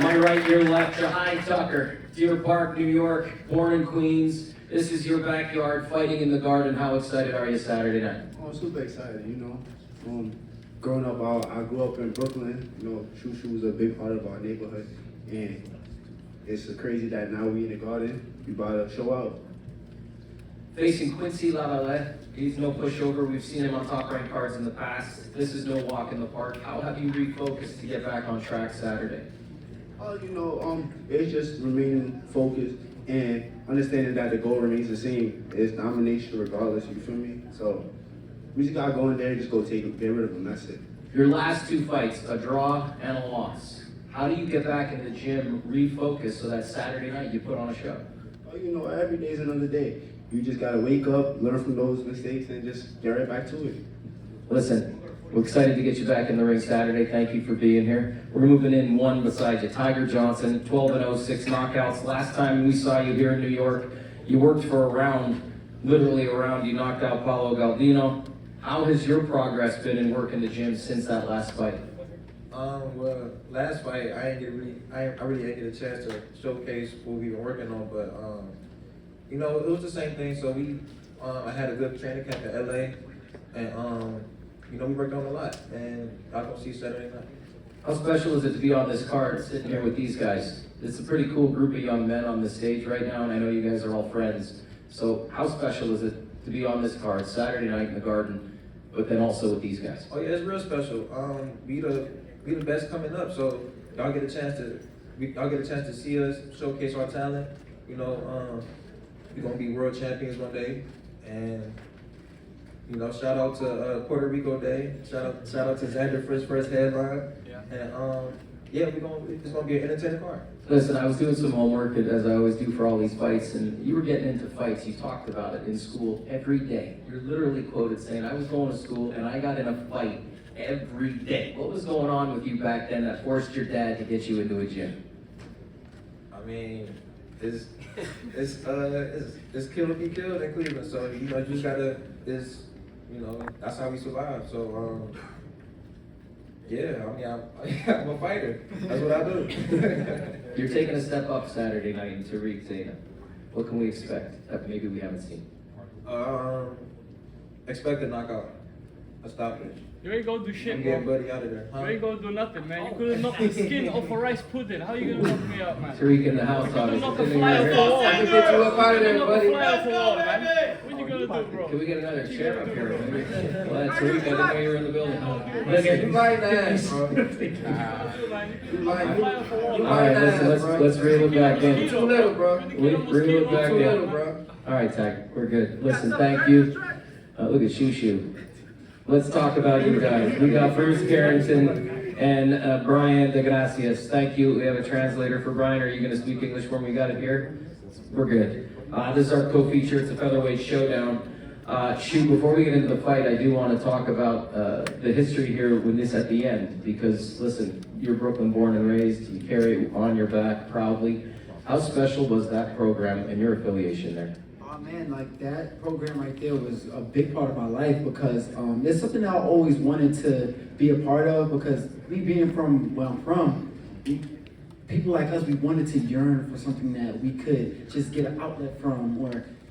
My right, your left, Jahi Tucker, Deer Park, New York, born in Queens. This is your backyard, fighting in the Garden. How excited are you Saturday night? I'm super excited, you know. Growing up, I grew up in Brooklyn. You know, Shu Shu was a big part of our neighborhood. And it's crazy that now we in the Garden, we about to show out. Facing Quincy Lavalette, he's no pushover. We've seen him on top-ranked cards in the past. This is no walk in the park. How have you refocused to get back on track Saturday? It's just remaining focused and understanding that the goal remains the same. It's domination regardless, you feel me? So we just gotta go in there and just get rid of them, that's it. Your last two fights, a draw and a loss. How do you get back in the gym, refocus, so that Saturday night you put on a show? Every day's another day. You just gotta wake up, learn from those mistakes, and just get right back to it. Listen, we're excited to get you back in the ring Saturday. Thank you for being here. We're moving in one beside you. Tiger Johnson, 12-0, 6 knockouts. Last time we saw you here in New York, you worked for a round, literally a round. You knocked out Paulo Galdino. How has your progress been in working the gym since that last fight? Well, last fight I really didn't get a chance to showcase what we were working on, but it was the same thing. So I had a good training camp in LA, and we worked on a lot, and I'm gonna see Saturday night. How special is it to be on this card, sitting here with these guys? It's a pretty cool group of young men on the stage right now, and I know you guys are all friends. So how special is it to be on this card Saturday night in the Garden, but then also with these guys? Oh yeah, it's real special. We the best coming up, so y'all get a chance to see us showcase our talent. We're gonna be world champions one day, and shout out to Puerto Rico Day. Shout out to Xander for his first headline. Yeah. And it's gonna be an entertaining card. Listen, I was doing some homework, as I always do for all these fights, and you were getting into fights. You talked about it in school every day. You're literally quoted saying, "I was going to school and I got in a fight every day." What was going on with you back then that forced your dad to get you into a gym? I mean, it's kill or be killed in Cleveland. So you just gotta that's how we survive. So I'm a fighter. That's what I do. You're taking a step up Saturday night in Tariq Zayas. What can we expect that maybe we haven't seen? Expect a knockout, a stoppage. You ain't gonna do shit, I'm bro. getting Buddy out of there. You ain't gonna do nothing, man. You could've knocked the skin off a rice pudding. How you gonna knock me out, man? Tariq in the house, You could've knocked a obviously. fly off the wall. Let me get you up out of there, buddy. Fly off the wall, man. What you gonna do, bro? Can we get another chair up here? Well, Tariq, I didn't know you were in the building. Listen, you might ask, bro. All right, let's reel it back in. Too little, bro. Reel it back in. All right, Tag, we're good. Listen, thank you. Look at Shu Shu. Let's talk about you guys. We got Bruce Carrington and Brian DeGracias. Thank you. We have a translator for Brian. Are you going to speak English for me? We got it here? We're good. This is our co-feature. It's a featherweight showdown. Shu, before we get into the fight, I do want to talk about the history here with this at the end. Because, listen, you're Brooklyn born and raised. You carry it on your back proudly. How special was that program and your affiliation there? Oh man, like that program right there was a big part of my life because it's something that I always wanted to be a part of because me being from where I'm from, people like us, we wanted to yearn for something that we could just get an outlet from,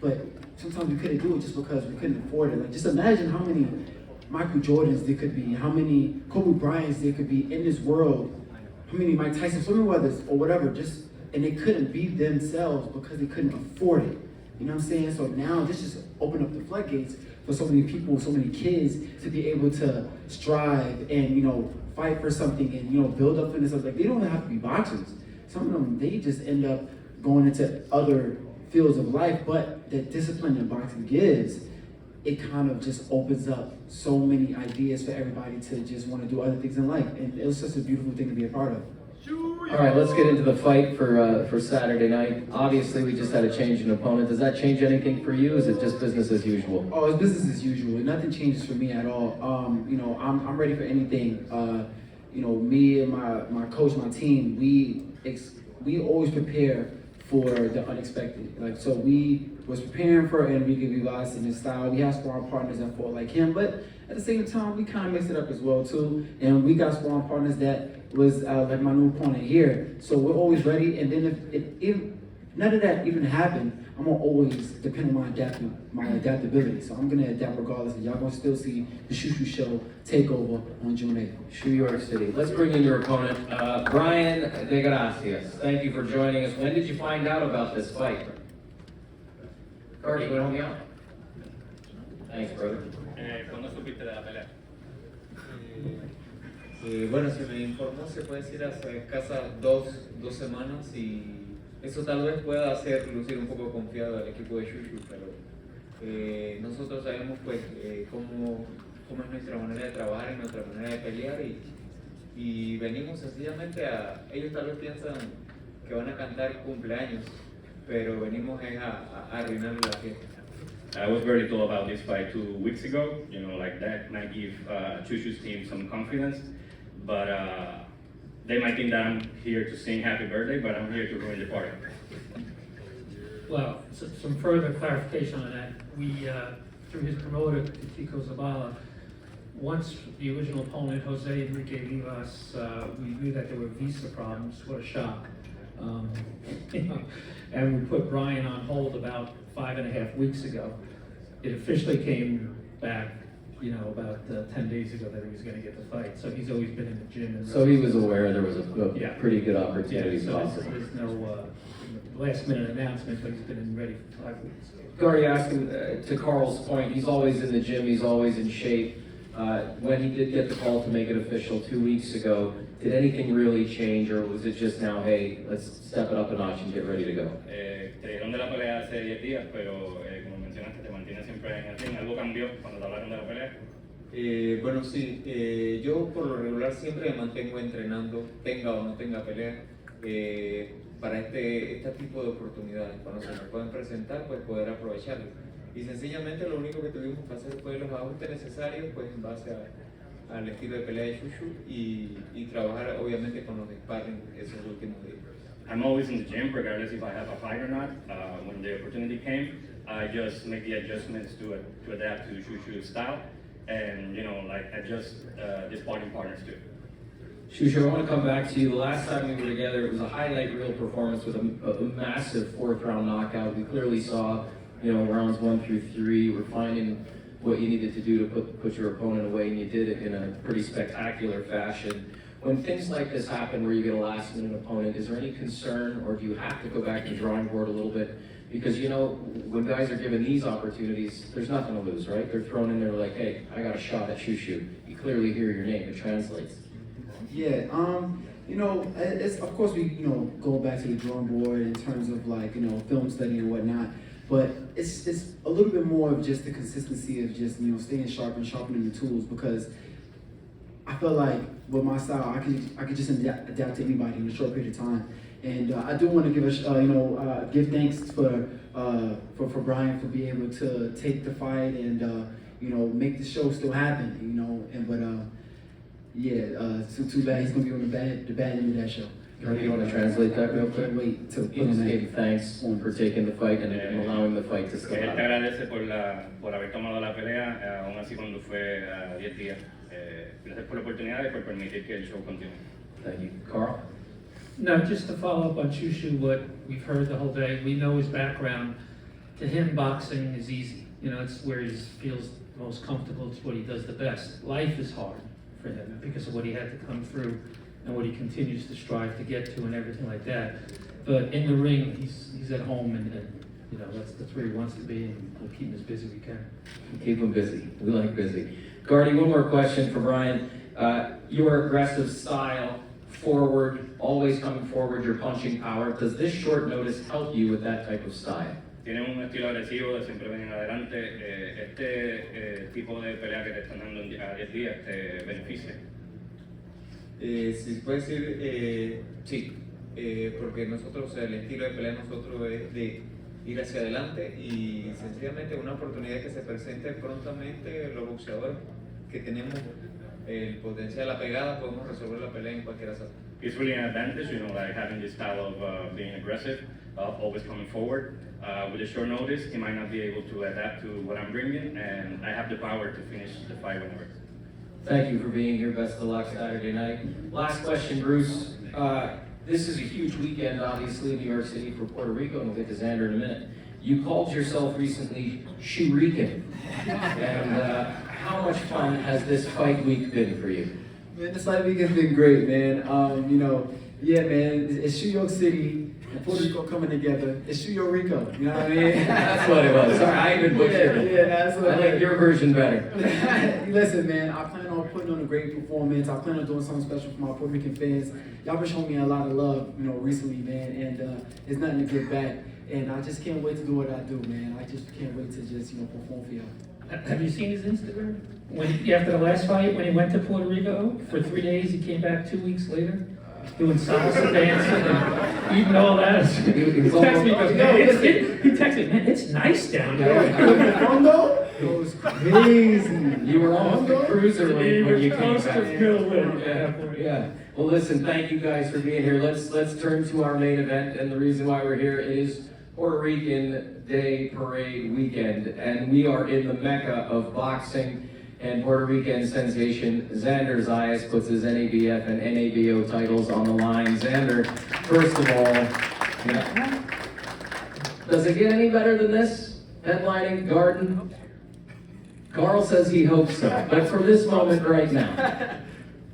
but sometimes we couldn't do it just because we couldn't afford it. Like just imagine how many Michael Jordans there could be, how many Kobe Bryants there could be in this world, how many Mike Tyson swimming weathers or whatever, and they couldn't be themselves because they couldn't afford it. You know what I'm saying? So now this just opened up the floodgates for so many people, so many kids to be able to strive and, fight for something and, build up for themselves. Like they don't have to be boxers. Some of them, they just end up going into other fields of life, but the discipline that boxing gives, it kind of just opens up so many ideas for everybody to just want to do other things in life. And it was just a beautiful thing to be a part of. All right, let's get into the fight for Saturday night. Obviously, we just had a change in opponent. Does that change anything for you? Is it just business as usual? Oh, it's business as usual. Nothing changes for me at all. I'm ready for anything. Me and my coach, my team, we always prepare for the unexpected. So we was preparing for Enrique Vivas and his style. We have sparring partners that fought like him, but at the same time, we kind of mixed it up as well too. And we got sparring partners that was like my new opponent here. So we're always ready. And then if none of that even happened, I'm gonna always depend on my adaptability. So I'm gonna adapt regardless. And y'all gonna still see the Shu Shu show take over on June 8th. New York City. Let's bring in your opponent, Brian De Gracias. Thank you for joining us. When did you find out about this fight? Cardi, you wanna help me out? Thanks, brother. ¿Cuándo supiste de la pelea? Bueno, se me informó, se puede decir, hace escasas dos semanas y eso tal vez pueda hacer lucir un poco confiado al equipo de Shu Shu, pero nosotros sabemos pues cómo es nuestra manera de trabajar y nuestra manera de pelear y venimos sencillamente ellos tal vez piensan que van a cantar cumpleaños, pero venimos a arruinarle la fiesta. I was very told about this fight 2 weeks ago. You know, like that might give Shu Shu's team some confidence, but they might think that I'm here to sing happy birthday, but I'm here to ruin the party. Well, some further clarification on that. We, through his promoter, Tico Zabala, once the original opponent, Jose Enrique Vivas, we knew that there were visa problems. What a shock. And we put Brian on hold about 5.5 weeks ago. It officially came back, about 10 days ago that he was going to get the fight. So he's always been in the gym. And So he was aware there was a Yeah. pretty good opportunity so possible. there's no last minute announcement, but he's been ready for 5 weeks. Gary, asking to Carl's point, he's always in the gym, he's always in shape. When he did get the call to make it official 2 weeks ago, did anything really change, or was it just now, hey, let's step it up a notch and get ready to go? Te dieron de la pelea hace 10 días, pero como mencionaste, te mantienes siempre en el ring. ¿Algo cambió cuando te hablaron de la pelea? Bueno, sí, yo por lo regular siempre me mantengo entrenando, tenga o no tenga pelea, para este tipo de oportunidades. Cuando se me pueden presentar, pues poder aprovecharlo. Y sencillamente lo único que tuvimos que hacer fue los ajustes necesarios, pues en base al estilo de pelea de Shu Shu y trabajar obviamente con los sparring esos últimos días. I'm always in the gym, regardless if I have a fight or not. When the opportunity came, I just make the adjustments to adapt to Shu Shu's style, and adjust the sparring partners too. Shu Shu, I want to come back to you. The last time we were together, it was a highlight reel performance with a massive fourth round knockout. We clearly saw, rounds 1 through 3. We're finding what you needed to do to put your opponent away, and you did it in a pretty spectacular fashion. When things like this happen where you get a last minute opponent, is there any concern, or do you have to go back to the drawing board a little bit? Because when guys are given these opportunities, there's nothing to lose, right? They're thrown in there like, hey, I got a shot at Shu Shu. You clearly hear your name, it translates. Yeah, it's of course we go back to the drawing board in terms of film study and whatnot, but it's a little bit more of just the consistency of just staying sharp and sharpening your tools, because I feel like with my style I can just adapt to anybody in a short period of time, and I do want to give thanks for Brian for being able to take the fight and make the show still happen, too bad he's gonna be on the bad end of that show. You want to translate that real quick? Wait till He just gave thanks for taking the fight and allowing the fight to still Él te happen. agradece por haber tomado la pelea, aún así cuando fue 10 días. Gracias por la oportunidad y por permitir que el show continúe. Thank you. Carl? No, just to follow up on Shu Shu, what we've heard the whole day, we know his background. To him, boxing is easy. It's where he feels the most comfortable. It's what he does the best. Life is hard for him because of what he had to come through and what he continues to strive to get to and everything like that. But in the ring, he's at home and that's where he wants to be, and we'll keep him as busy as we can. Keep him busy. We like busy. Gardy, one more question for Brian. Your aggressive style, forward, always coming forward, your punching power. Does this short notice help you with that type of style? Tienes un estilo agresivo de siempre venir adelante. Tipo de pelea que te están dando a 10 días te beneficia. Si puede decir, sí, porque nosotros, el estilo de pelea de nosotros es de ir hacia adelante y sencillamente una oportunidad que se presente prontamente, los boxeadores que tenemos el potencial, la pegada, podemos resolver la pelea en cualquier asalto. It's really an advantage, like having this style of being aggressive, always coming forward. With a short notice, he might not be able to adapt to what I'm bringing, and I have the power to finish the fight whenever. Thank you for being here. Best of luck Saturday night. Last question, Bruce. This is a huge weekend, obviously, in New York City for Puerto Rico, and we'll get to Xander in a minute. You called yourself recently Shu Rican. And how much fun has this fight week been for you? Man, this fight week has been great, man. You know, yeah, man, it's Shu York City and Puerto Rico coming together. It's Shu York Rico, you know what I mean? That's what it was. Sorry, I even butchered it. Yeah, that's what I like your version better. Listen, man, I plan on putting on a great performance. I plan on doing something special for my Puerto Rican fans. Y'all been showing me a lot of love, you know, recently, man, and it's nothing to give back. And I just can't wait to do what I do, man. I just can't wait to just, you know, perform for y'all. Have you seen his Instagram? After the last fight, when he went to Puerto Rico for 3 days, he came back 2 weeks later, doing salsa dancing and eating all that. He texted me, he texted me, man, it's nice down there. Hondo? It was crazy. You were almost a cruiser when you came Close to back. Phil. Yeah. Well, listen, thank you guys for being here. Let's turn to our main event, and the reason why we're here is Puerto Rican Day Parade weekend, and we are in the mecca of boxing, and Puerto Rican sensation Xander Zayas puts his NABF and NABO titles on the line. Xander, first of all, does it get any better than this? Headlining Garden? Carl says he hopes so, but for this moment right now.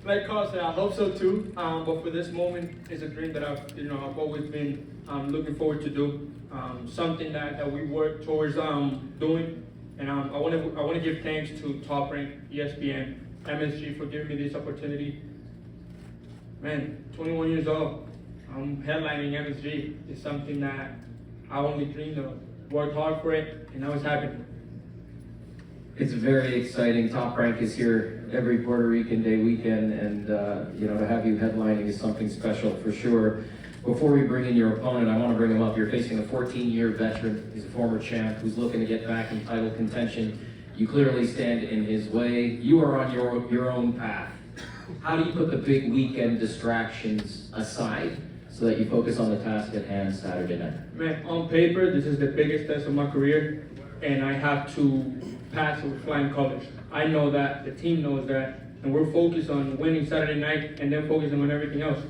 Like Carl said, I hope so too. But for this moment, it's a dream that I've always been looking forward to do. Something that we work towards doing. And I want to give thanks to Top Rank, ESPN, MSG for giving me this opportunity. Man, 21 years old, I'm headlining MSG. It's something that I only dreamed of. Worked hard for it, and now it's happening. It's very exciting. Top Rank is here every Puerto Rican Day weekend, and to have you headlining is something special for sure. Before we bring in your opponent, I want to bring him up. You're facing a 14-year veteran. He's a former champ who's looking to get back in title contention. You clearly stand in his way. You are on your own path. How do you put the big weekend distractions aside so that you focus on the task at hand Saturday night? Man, on paper, this is the biggest test of my career, and I have to pass with flying colors. I know that, the team knows that, and we're focused on winning Saturday night and then focusing on everything else.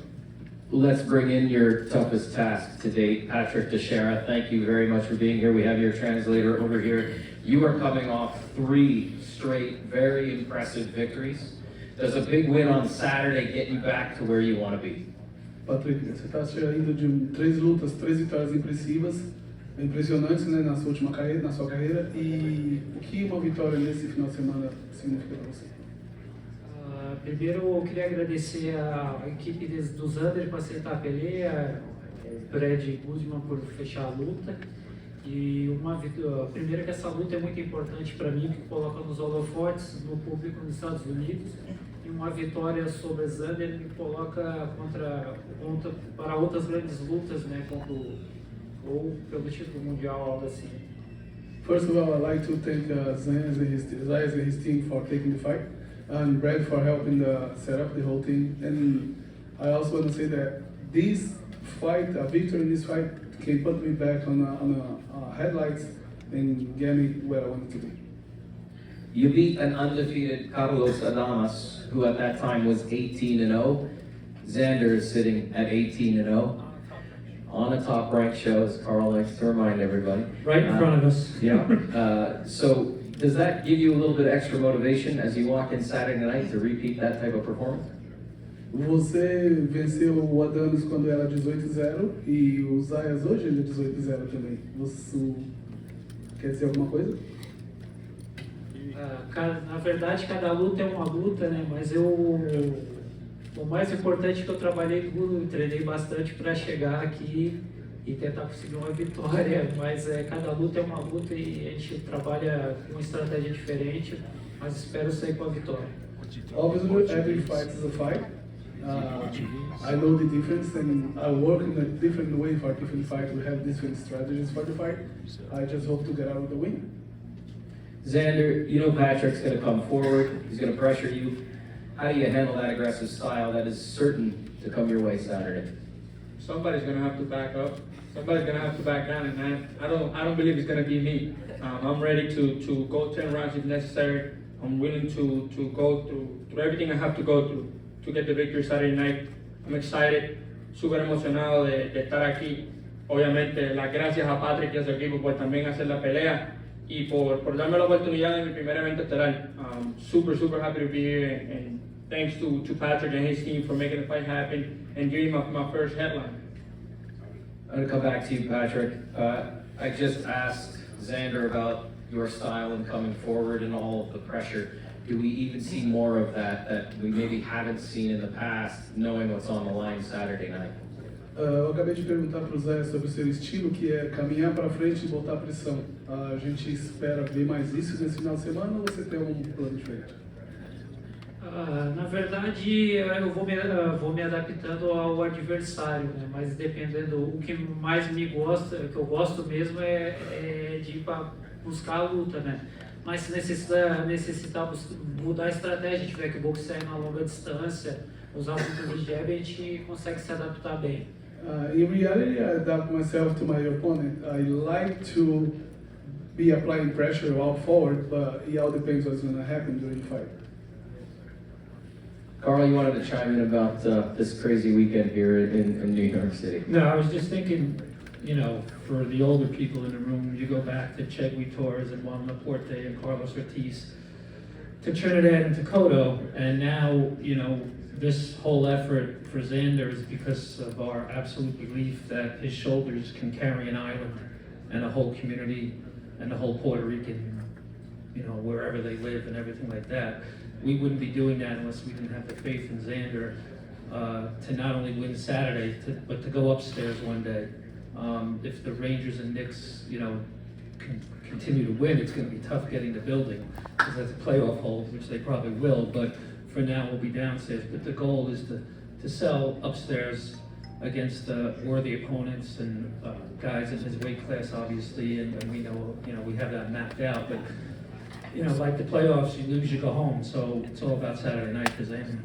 Let's bring in your toughest task to date, Patrick Teixeira. Thank you very much for being here. We have your translator over here. You are coming off 3 straight, very impressive victories. Does a big win on Saturday get you back to where you want to be? Patrick, você está saindo de 3 lutas, 3 vitórias impressionantes, né, na sua carreira. E o que uma vitória nesse final de semana significa para você? Primeiro, eu queria agradecer a equipe do Xander por aceitar a peleia, o Brad Guzman por fechar a luta. E primeiro que essa luta é muito importante para mim, que coloca nos holofotes no público nos Estados Unidos. E uma vitória sobre o Xander me coloca para outras grandes lutas, né, ou pelo título mundial, algo assim. First of all, I'd like to thank Zayas and his team for taking the fight, and Brad for helping set up the whole thing. And I also want to say that this fight, a victory in this fight, can put me back on headlights and get me where I wanted to be. You beat an undefeated Carlos Adamas, who at that time was 18-0. Xander is sitting at 18-0 on a Top Rank show, as Carl likes to remind everybody. Right in front of us. Yeah. So does that give you a little bit of extra motivation as you walk in Saturday night to repeat that type of performance? Você venceu o Adames quando era 18-0 e o Zayas hoje ele é 18-0 também. Você quer dizer alguma coisa? Na verdade, cada luta é uma luta, né? Mas o mais importante é que eu trabalhei duro, treinei bastante para chegar aqui e tentar conseguir uma vitória. Mas cada luta é uma luta e a gente trabalha com uma estratégia diferente, mas espero sair com a vitória. Obviously, every fight is a fight. I know the difference and I work in a different way for different fights. We have different strategies for the fight. I just hope to get out with the win. Xander, you know Patrick's going to come forward. He's going to pressure you. How do you handle that aggressive style that is certain to come your way Saturday? Somebody's gonna have to back up. Somebody's gonna have to back down, and I don't believe it's gonna be me. I'm ready to go 10 rounds if necessary. I'm willing to go through everything I have to go through to get the victory Saturday night. I'm excited, súper emocionado de estar aquí. Obviamente, las gracias a Patrick y a su equipo por también hacer la pelea y por darme la oportunidad en mi primer evento estelar. Super happy to be here, and thanks to Patrick and his team for making the fight happen and giving my first headline. I'm gonna come back to you, Patrick. I just asked Xander about your style and coming forward and all of the pressure. Do we even see more of that we maybe haven't seen in the past, knowing what's on the line Saturday night? Eu acabei de perguntar para o Zé sobre o seu estilo, que é caminhar para frente e botar pressão. A gente espera ver mais isso nesse final de semana ou você tem um plano diferente? Na verdade, eu vou me adaptando ao adversário, né? Mas dependendo, o que mais me gosta, o que eu gosto mesmo é de ir para buscar a luta, né? Mas se necessitar mudar a estratégia, tiver que boxear em uma longa distância, usar muito de jab, a gente consegue se adaptar bem. In reality, I adapt myself to my opponent. I like to be applying pressure out forward, but it all depends what's going to happen during the fight. Carl, you wanted to chime in about this crazy weekend here in New York City. No, I was just thinking, you know, for the older people in the room, you go back to Chegui Torres and Juan Laporte and Carlos Ortiz, to Trinidad and Tokoto, and now, you know, this whole effort for Xander is because of our absolute belief that his shoulders can carry an island and a whole community and the whole Puerto Rican, you know, wherever they live and everything like that. We wouldn't be doing that unless we didn't have the faith in Xander to not only win Saturday, but to go upstairs one day. If the Rangers and Knicks, you know, continue to win, it's going to be tough getting the building because that's a playoff hold, which they probably will. But for now, we'll be downstairs. But the goal is to sell upstairs against worthy opponents and guys in his weight class, obviously, and we know, you know, we have that mapped out. But you know, like the playoffs, you lose, you go home. So it's all about Saturday night for Xander.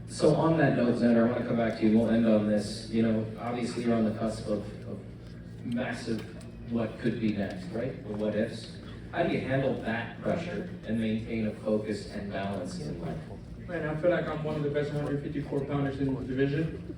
So on that note, Xander, I want to come back to you. We'll end on this. You know, obviously you're on the cusp of massive what could be next, right? The what ifs. How do you handle that pressure and maintain a focus and balance in life? Man, I feel like I'm one of the best 154 pounders in the division.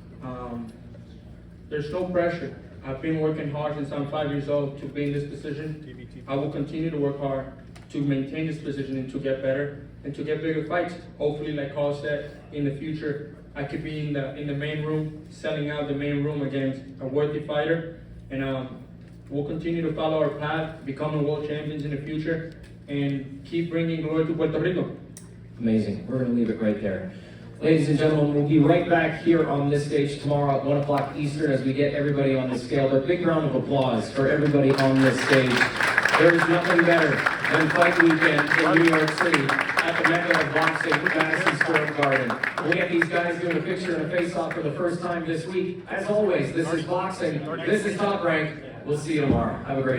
There's no pressure. I've been working hard since I'm 5 years old to be in this position. I will continue to work hard to maintain this position and to get better and to get bigger fights. Hopefully, like Carl said, in the future, I could be in the main room, selling out the main room against a worthy fighter. And we'll continue to follow our path, becoming world champions in the future, and keep bringing glory to Puerto Rico. Amazing. We're going to leave it right there. Ladies and gentlemen, we'll be right back here on this stage tomorrow at 1 o'clock Eastern as we get everybody on the scale. But big round of applause for everybody on this stage. There is nothing better than fight weekend in New York City at the Mecca of Boxing, Madison Square Garden. We'll get these guys doing a picture and a face-off for the first time this week. As always, this is boxing. This is Top Rank. We'll see you tomorrow. Have a great afternoon.